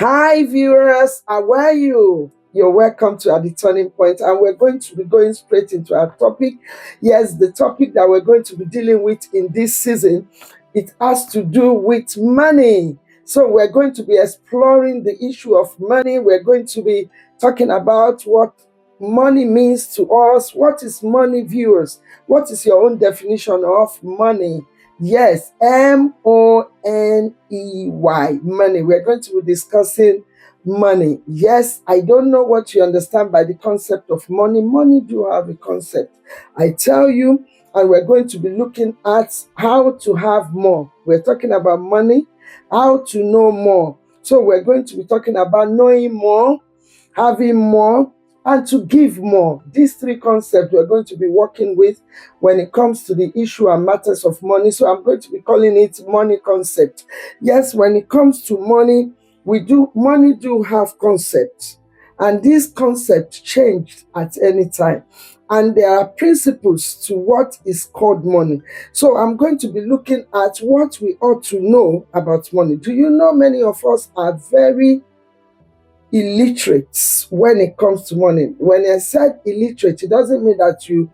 Hi, viewers. How are you? You're welcome to At the Turning Point, and we're going to be going straight into our topic. Yes, the topic that we're going to be dealing with in this season, it has to do with money. So we're going to be exploring the issue of money. We're going to be talking about what money means to us. What is money, viewers? What is your own definition of money? Yes, money, money. We're going to be discussing money. Yes, I don't know what you understand by the concept of money. Money do have a concept. I tell you, and we're going to be looking at how to have more. We're talking about money, how to know more. So we're going to be talking about knowing more, having more, and to give more. These three concepts we're going to be working with when it comes to the issue and matters of money. So I'm going to be calling it money concept. Yes, when it comes to money, money do have concepts, and these concepts change at any time. And there are principles to what is called money. So I'm going to be looking at what we ought to know about money. Do you know many of us are very illiterate when it comes to money? When I said illiterate, it doesn't mean that you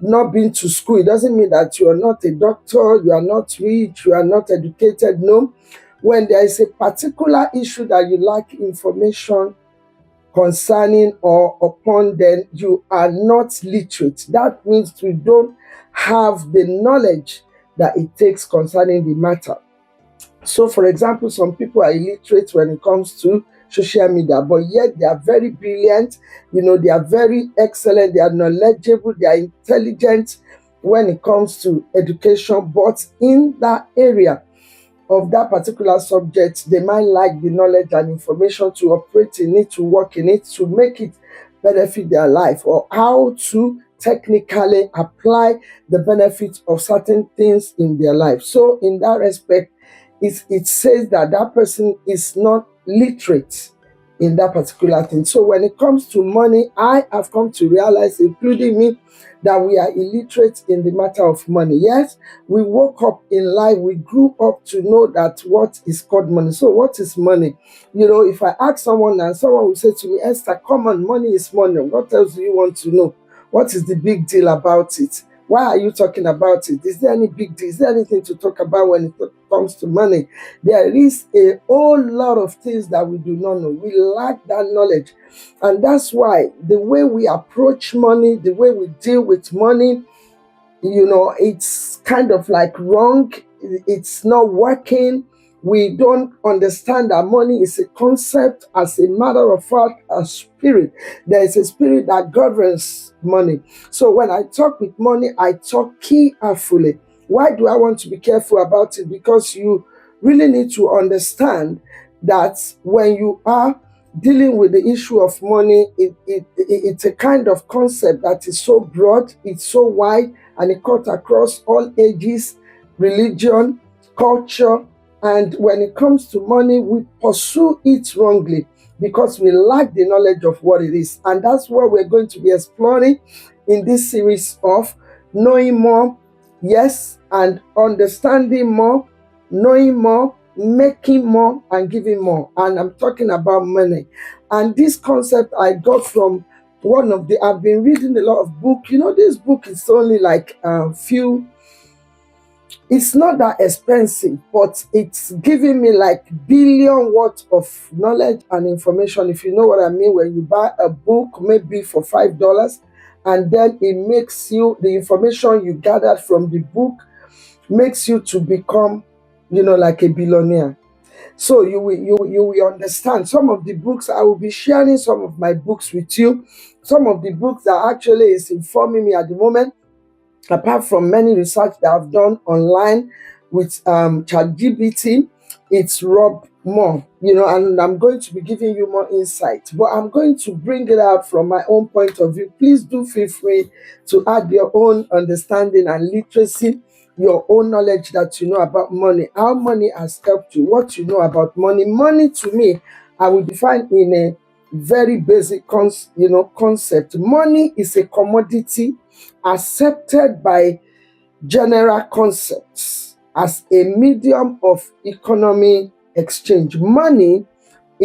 not been to school. It doesn't mean that you are not a doctor, you are not rich, you are not educated. No. When there is a particular issue that you lack information concerning or upon, then you are not literate. That means you don't have the knowledge that it takes concerning the matter. So, for example, some people are illiterate when it comes to social media, but yet they are very brilliant. They are very excellent, they are knowledgeable, they are intelligent when it comes to education, but in that area of that particular subject, they might lack the knowledge and information to operate in it, to work in it, to make it benefit their life, or how to technically apply the benefits of certain things in their life. So in that respect, it says that that person is not literate in that particular thing. So when it comes to money, I have come to realize, including me, that we are illiterate in the matter of money. Yes, we woke up in life, we grew up to know that what is called money. So what is money? If I ask someone and someone will say to me, Esther, come on, money is money. What else do you want to know? What is the big deal about it? Why are you talking about it? Is there any big deal? Is there anything to talk about when it comes to money? There is a whole lot of things that we do not know. We lack that knowledge. And that's why the way we approach money, the way we deal with money, it's kind of like wrong. It's not working. We don't understand that money is a concept. As a matter of fact, a spirit. There is a spirit that governs money. So when I talk with money, I talk carefully. Why do I want to be careful about it? Because you really need to understand that when you are dealing with the issue of money, it's a kind of concept that is so broad, it's so wide, and it cuts across all ages, religion, culture. And when it comes to money, we pursue it wrongly because we lack the knowledge of what it is. And that's what we're going to be exploring in this series of knowing more, yes, and understanding more, knowing more, making more, and giving more. And I'm talking about money. And this concept I got from I've been reading a lot of books. This book is only like it's not that expensive, but it's giving me like billion worth of knowledge and information, if you know what I mean. When you buy a book, maybe for $5, and then it makes you, the information you gathered from the book makes you to become, like a billionaire. So you will understand some of the books. I will be sharing some of my books with you. Some of the books that actually is informing me at the moment, apart from many research that I've done online with ChatGPT, it's Rob Moore, and I'm going to be giving you more insight, but I'm going to bring it out from my own point of view. Please do feel free to add your own understanding and literacy, your own knowledge that you know about money, how money has helped you, what you know about money. Money, to me, I will define in a very basic concept. Money is a commodity accepted by general concepts as a medium of economy exchange. Money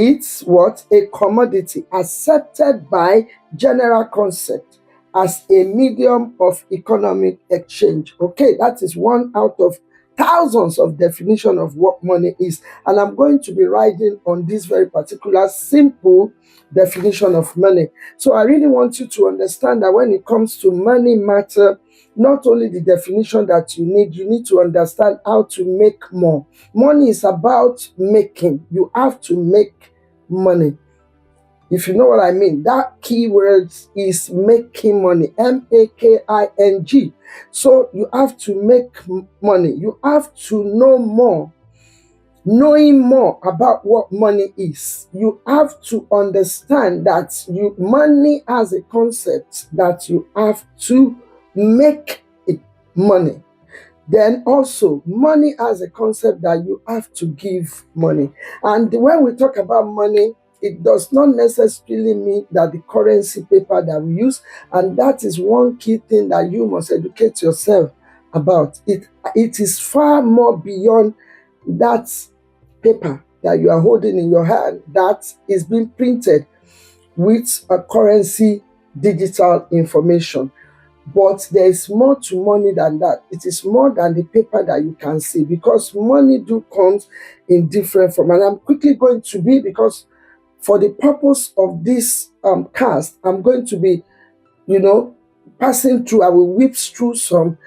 It's what? A commodity accepted by general concept as a medium of economic exchange. Okay, that is one out of thousands of definition of what money is. And I'm going to be riding on this very particular simple definition of money. So I really want you to understand that when it comes to money matter, not only the definition that you need to understand how to make more. Money is about making. You have to make money. If you know what I mean, that keyword is making money, making. So you have to make money. You have to know more, knowing more about what money is. You have to understand that money as a concept that you have to make it money. Then also, money as a concept that you have to give money. And when we talk about money, it does not necessarily mean that the currency paper that we use, and that is one key thing that you must educate yourself about. It is far more beyond that paper that you are holding in your hand that is being printed with a currency digital information. But there is more to money than that. It is more than the paper that you can see, because money do comes in different form. And I'm quickly going to be, because for the purpose of this cast, I'm going to be, passing through, I will whip through some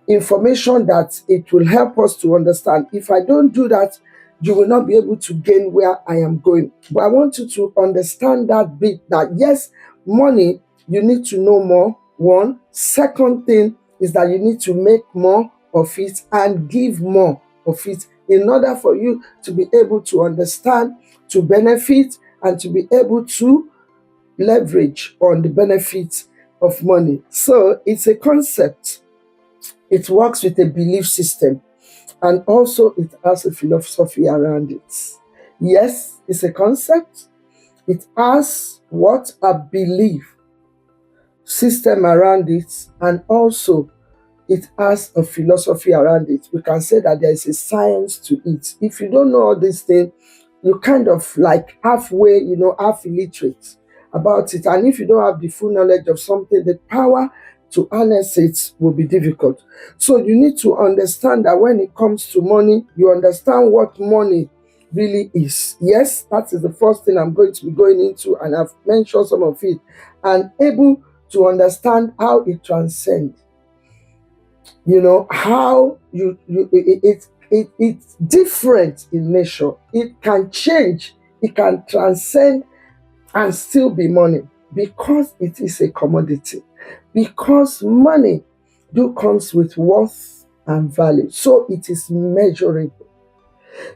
information that it will help us to understand. If I don't do that, you will not be able to gain where I am going. But I want you to understand that bit, that yes, money, you need to know more. One. Second thing is that you need to make more of it and give more of it in order for you to be able to understand, to benefit, and to be able to leverage on the benefits of money. So it's a concept. It works with a belief system, and also it has a philosophy around it. Yes, it's a concept. It has what? A belief system around it, and also it has a philosophy around it. We can say that there is a science to it. If you don't know all these things, you kind of like halfway, half illiterate about it. And if you don't have the full knowledge of something, the power to harness it will be difficult. So you need to understand that when it comes to money, you understand what money really is. Yes, that is the first thing I'm going to be going into, and I've mentioned some of it, and able to understand how it transcends. How it's different in nature. It can change, it can transcend and still be money, because it is a commodity. Because money do comes with worth and value. So it is measurable.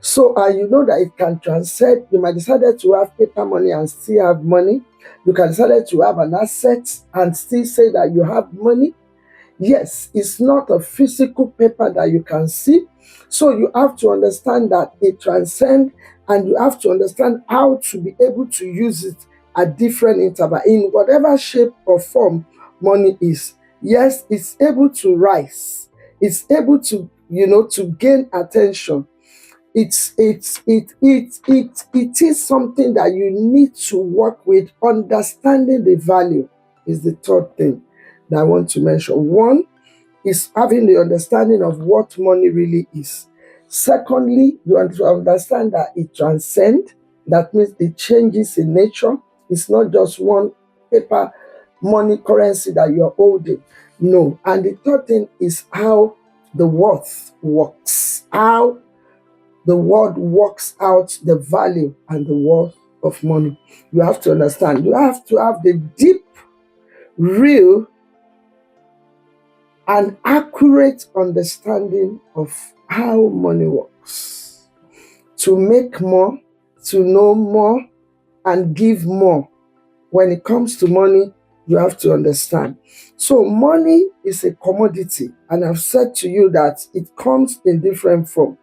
So you know that it can transcend. You might decide to have paper money and still have money. You can decide to have an asset and still say that you have money. Yes, it's not a physical paper that you can see. So you have to understand that it transcends, and you have to understand how to be able to use it at different intervals in whatever shape or form money is. Yes, it's able to rise. It's able to, to gain attention. It is something that you need to work with. Understanding the value is the third thing that I want to mention. One is having the understanding of what money really is. Secondly, you want to understand that it transcends. That means it changes in nature. It's not just one paper money currency that you're holding. No. And the third thing is how the worth works. How the world works out the value and the worth of money. You have to understand. You have to have the deep, real, and accurate understanding of how money works. To make more, to know more, and give more. When it comes to money, you have to understand. So money is a commodity, and I've said to you that it comes in different form.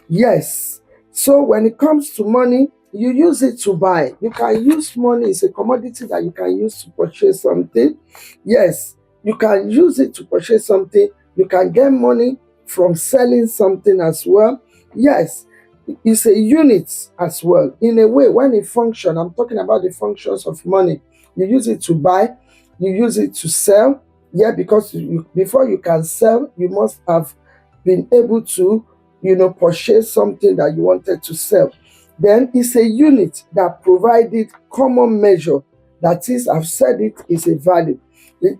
Yes. So when it comes to money, you use it to buy. You can use money. It's a commodity that you can use to purchase something. Yes, you can use it to purchase something. You can get money from selling something as well. Yes, is a unit as well. In a way, when it function, I'm talking about the functions of money. You use it to buy, you use it to sell. Yeah, because before you can sell, you must have been able to, purchase something that you wanted to sell. Then it's a unit that provided common measure. That is, I've said it, is a value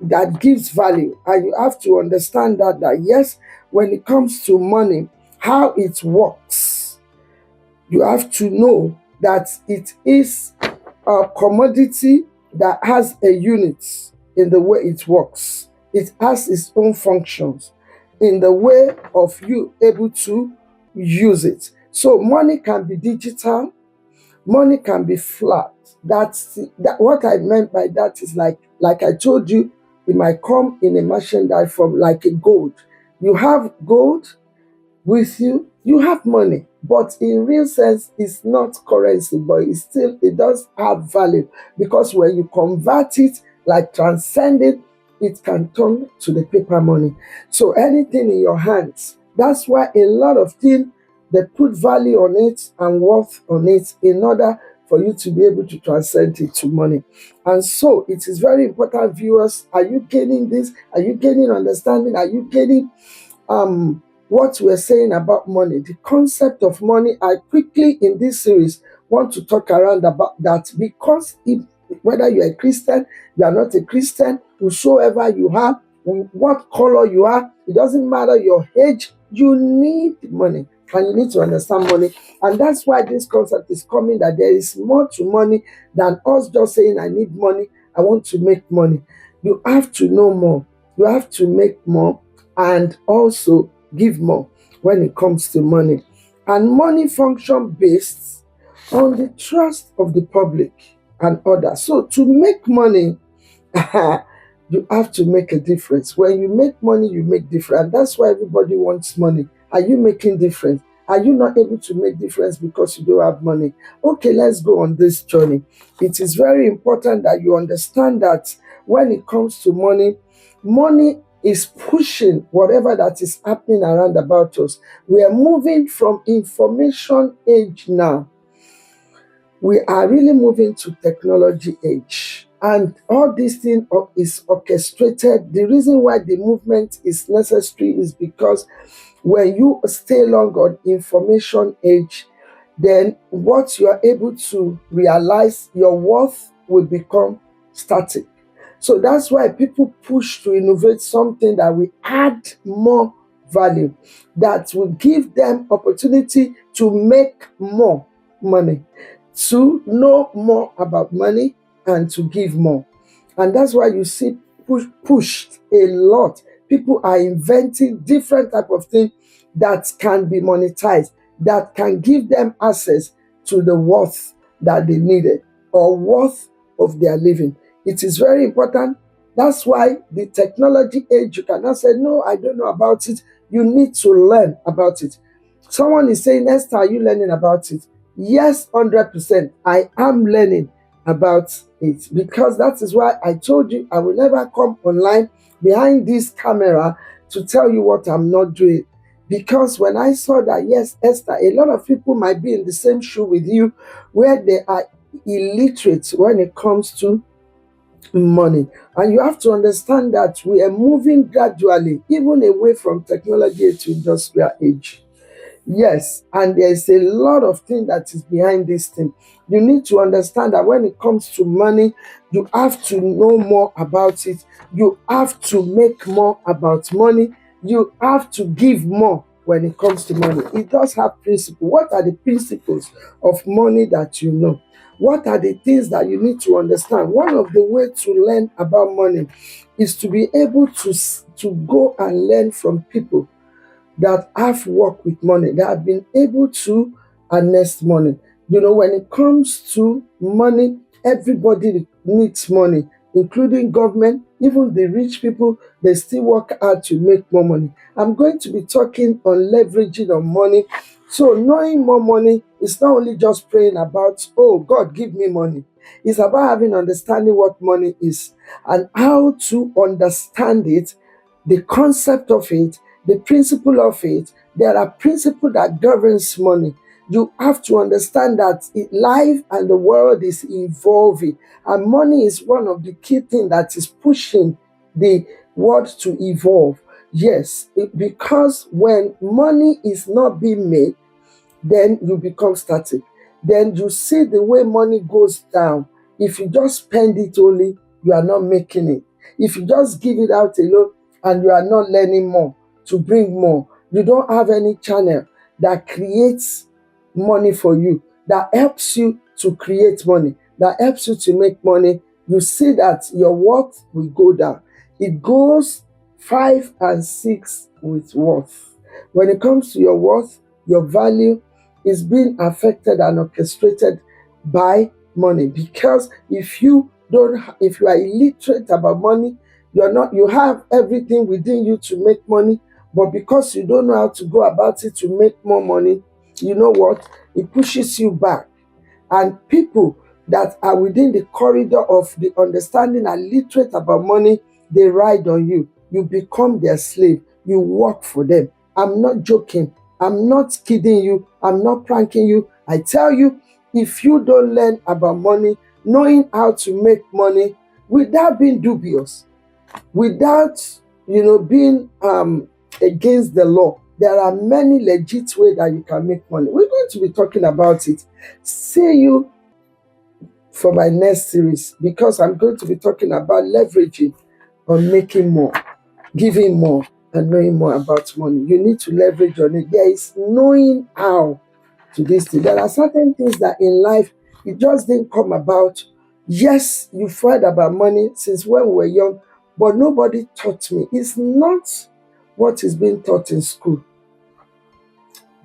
that gives value. And you have to understand that yes, when it comes to money, how it works, you have to know that it is a commodity that has a unit in the way it works. It has its own functions in the way of you able to use it. So money can be digital, money can be flat. That what I meant by that is like I told you, it might come in a merchandise form like a gold. You have gold with you, you have money, but in real sense it's not currency, but it does have value, because when you convert it, like transcend it, it can turn to the paper money. So anything in your hands, that's why a lot of things, they put value on it and worth on it in order for you to be able to transcend it to money. And so it is very important, viewers. Are you getting this? Are you getting understanding? Are you getting what we're saying about money, the concept of money? I quickly in this series want to talk around about that, because whether you're a Christian, you are not a Christian, whosoever you are, what color you are, it doesn't matter your age, you need money and you need to understand money. And that's why this concept is coming, that there is more to money than us just saying, I need money, I want to make money. You have to know more, you have to make more, and also give more when it comes to money. And money function based on the trust of the public and others. So to make money, you have to make a difference. When you make money, you make difference. And that's why everybody wants money. Are you making difference? Are you not able to make difference because you don't have money? Okay, let's go on this journey. It is very important that you understand that when it comes to money, money is pushing whatever that is happening around about us. We are moving from information age now. We are really moving to technology age. And all this thing is orchestrated. The reason why the movement is necessary is because when you stay long on information age, then what you are able to realize, your worth will become static. So that's why people push to innovate something that will add more value, that will give them opportunity to make more money, to know more about money, and to give more. And that's why you see pushed a lot. People are inventing different type of things that can be monetized, that can give them access to the worth that they needed or worth of their living. It is very important. That's why the technology age, you cannot say, no, I don't know about it. You need to learn about it. Someone is saying, Esther, are you learning about it? Yes, 100%. I am learning about it, because that is why I told you I will never come online behind this camera to tell you what I'm not doing. Because when I saw that, yes, Esther, a lot of people might be in the same shoe with you, where they are illiterate when it comes to money. And you have to understand that we are moving gradually, even away from technology to industrial age. Yes, and there's a lot of things that is behind this thing. You need to understand that when it comes to money, you have to know more about it. You have to make more about money. You have to give more when it comes to money. It does have principles. What are the principles of money that you know? What are the things that you need to understand? One of the ways to learn about money is to be able to go and learn from people that have worked with money, that have been able to harness money. When it comes to money, everybody needs money, including government. Even the rich people, they still work hard to make more money. I'm going to be talking on leveraging on money. So knowing more money is not only just praying about, oh, God, give me money. It's about having understanding what money is and how to understand it, the concept of it, the principle of it. There are principles that governs money. You have to understand that life and the world is evolving, and money is one of the key things that is pushing the world to evolve. Yes, because when money is not being made, then you become static. Then you see the way money goes down. If you just spend it only, you are not making it. If you just give it out alone and you are not learning more to bring more, you don't have any channel that creates money for you, that helps you to create money, that helps you to make money, you see that your worth will go down. It goes 5 and 6 with worth. When it comes to your worth, your value is being affected and orchestrated by money. Because if you are illiterate about money, you have everything within you to make money, but because you don't know how to go about it to make more money, you know what? It pushes you back. And people that are within the corridor of the understanding and literate about money, they ride on you. You become their slave. You work for them. I'm not joking. I'm not kidding you. I'm not pranking you. I tell you, if you don't learn about money, knowing how to make money without being dubious, without being against the law, there are many legit ways that you can make money. We're going to be talking about it. See you for my next series, because I'm going to be talking about leveraging on making more, giving more, and knowing more about money. You need to leverage on it. There is knowing how to this thing. There are certain things that in life, it just didn't come about. Yes, you've heard about money since when we were young, but nobody taught me. It's not what is being taught in school.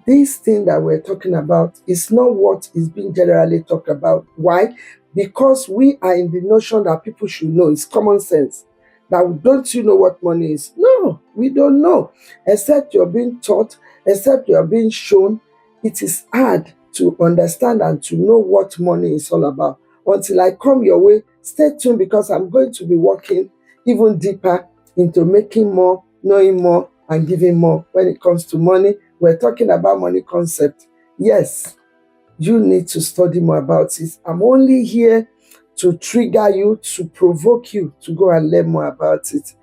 This thing that we're talking about is not what is being generally talked about. Why? Because we are in the notion that people should know. It's common sense. That don't you know what money is? No, we don't know. Except you're being taught, except you're being shown, it is hard to understand and to know what money is all about. Until I come your way, stay tuned, because I'm going to be working even deeper into making more, knowing more, and giving more. When it comes to money, we're talking about money concept. Yes, you need to study more about it. I'm only here to trigger you, to provoke you to go and learn more about it.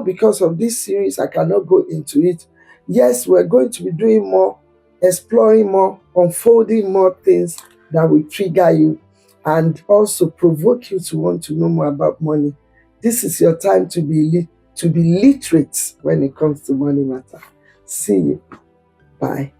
Because of this series, I cannot go into it. Yes, we're going to be doing more, exploring more, unfolding more things that will trigger you and also provoke you to want to know more about money. This is your time to be literate when it comes to money matter. See you. Bye.